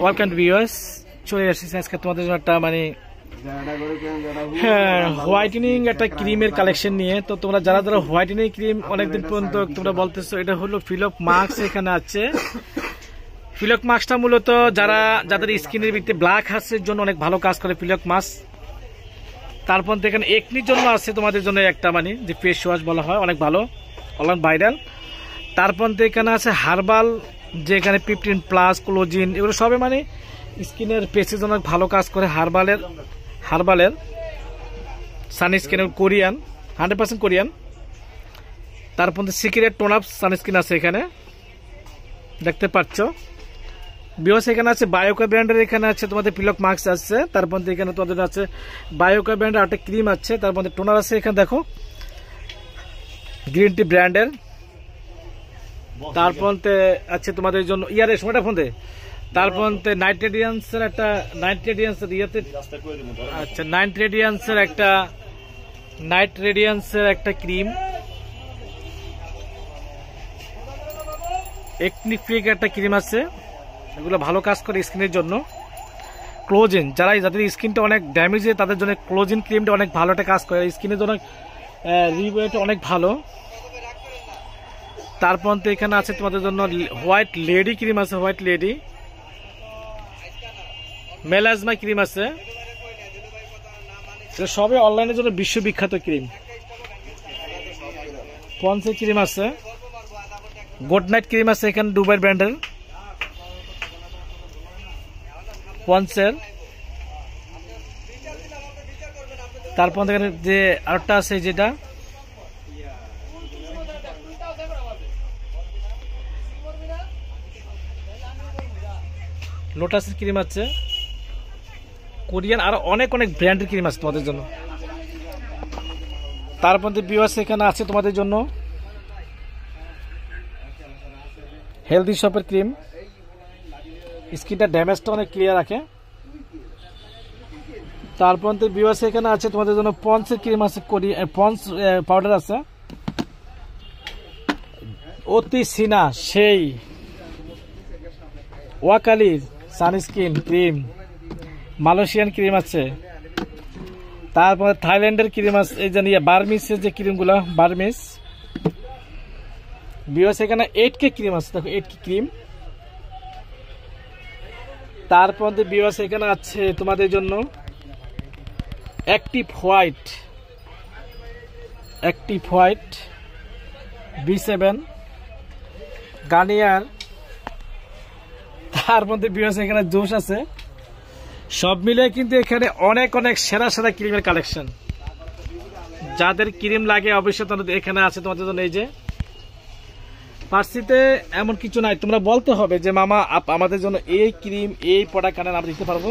Welcome viewers, চলে এসেছি আজকে তোমাদের জন্য একটা মানে হোয়াইটেনিং একটা ক্রিমের কালেকশন নিয়ে। তো তোমরা যারা যারা হোয়াইটেনিং ক্রিম অনেকদিন পর্যন্ত তোমরা বলতেছো, এটা হলো ফিলক মাস্ক। এখানে আছে ফিলক মাস্কটা মূলত যাদের স্কিনের ভিতরে ব্ল্যাক হার্সের জন্য অনেক ভালো কাজ করে ফিলক মাস্ক। তারপর এখানে একনির জন্য আছে তোমাদের জন্য একটা মানে যে ফেস ওয়াশ বলা হয়, অনেক ভালো, অনলাইন ভাইরাল। তারপর এখানে আছে হার্বাল, যে এখানে 15+ ক্লোজিন, এগুলো সবে মানে স্কিনের পেসের জন্য ভালো কাজ করে। হার্বালের সানস্ক্রিনের কোরিয়ান 100% কোরিয়ান। তারপর সিক্রেট টোন আপ সানস্ক্রিন আছে এখানে, দেখতে পাচ্ছ বিওস। এখানে আছে বায়োকা ব্র্যান্ডের, এখানে আছে তোমাদের ফিলক মাস্ক আছে। তারপর এখানে তোমাদের আছে বায়োকা ব্র্যান্ডের একটা ক্রিম আছে। তারপর টোনার আছে এখানে দেখো গ্রিন টি ব্র্যান্ডের। তারপর আছে তোমাদের জন্য ইয়ারে সময়টা ফোন দে। তারপর নাইট রেডিয়েন্সের একটা নাইট রেডিয়েন্সের একটা ক্রিম। একনিফিক একটা ক্রিম আছে, এগুলো ভালো কাজ করে স্কিনের জন্য। ক্লোজিন, যাদের স্কিনটা অনেক ড্যামেজ হয় তাদের জন্য ক্লোজিন ক্রিমটা অনেক ভালো একটা কাজ করে, স্কিনের জন্য রিওয়েট অনেক ভালো। তারপর এখানে আছে তোমাদের জন্য হোয়াইট লেডি ক্রিম আছে, হোয়াইট লেডি। মেলাজমা ক্রিম আছে, সবই অনলাইনের জন্য বিশ্ববিখ্যাত ক্রিম। পন্সের ক্রিম আছে, গুড নাইট ক্রিম আছে এখানে দুবাই ব্র্যান্ডের পন্সের। তারপর এখানে যে আরেকটা আছে যেটা লোটাসের ক্রিম আছে, কোরিয়ান, আর অনেক ব্র্যান্ডের ক্রিম আছে তোমাদের জন্য। তারপর বিওয়াস এখানে আছে তোমাদের জন্য হেলদি শপের ক্রিম, স্কিনটা ড্যামেজটা অনেক ক্লিয়ার রাখে। তারপর বিওয়াস এখানে আছে তোমাদের জন্য পন্সের ক্রিম আছে, পন্স পাউডার আছে, অতি সিনা সেই ওয়াকালির সানস্ক্রিন ক্রিম, মালয়েশিয়ান ক্রিম আছে। তারপরে থাইল্যান্ডের ক্রিম আছে, এই যে বার্মিসের যে ক্রিমগুলো, বার্মিস। বিওস এখানে 8K ক্রিম আছে, দেখো 8K ক্রিম। তারপর বিওস এখানে আছে তোমাদের জন্য অ্যাক্টিভ হোয়াইট B7 গার্নিয়ার। তার মধ্যে বিওস এখানে জোশ আছে। সব মিলে কিন্তু এখানে অনেক সেরা ক্রিমের কালেকশন। যাদের ক্রিম লাগে অবশ্যই এখানে আছে তোমাদের জন্য। এই যে ফার্সিতে এমন কিছু নাই, তোমরা বলতে হবে যে মামা আমাদের জন্য এই ক্রিম এই প্রোডাক্ট আনেন, আমরা দিতে পারবো।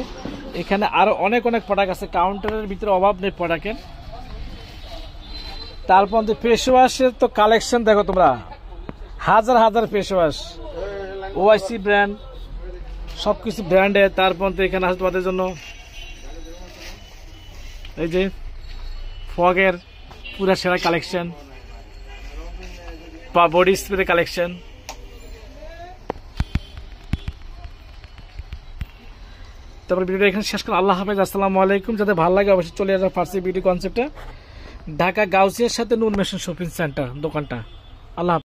এখানে আরো অনেক প্রোডাক্ট আছে, কাউন্টারের ভিতরে অভাব নেই প্রোডাক্টের। তারপর ফেস ওয়াশের তো কালেকশন দেখো তোমরা, হাজার ফেস ওয়াশ, OIC ব্র্যান্ড, সবকিছু ব্র্যান্ডের। তারপর এখানে আছে তোমাদের জন্য এই যে ফগের পুরা সেরা কালেকশন বা বডি স্প্রে কালেকশন। তারপর ভিডিওটা এখানে শেষ করলাম। আল্লাহ হাফেজ, আসসালামু আলাইকুম। যাদের ভালো লাগে অবশ্যই চলে আসবে ফার্সি বিউটি কনসেপ্টে, ঢাকা গাউসিয়ার সাথে নূর মেশিন শপিং সেন্টার দোকানটা। আল্লাহ।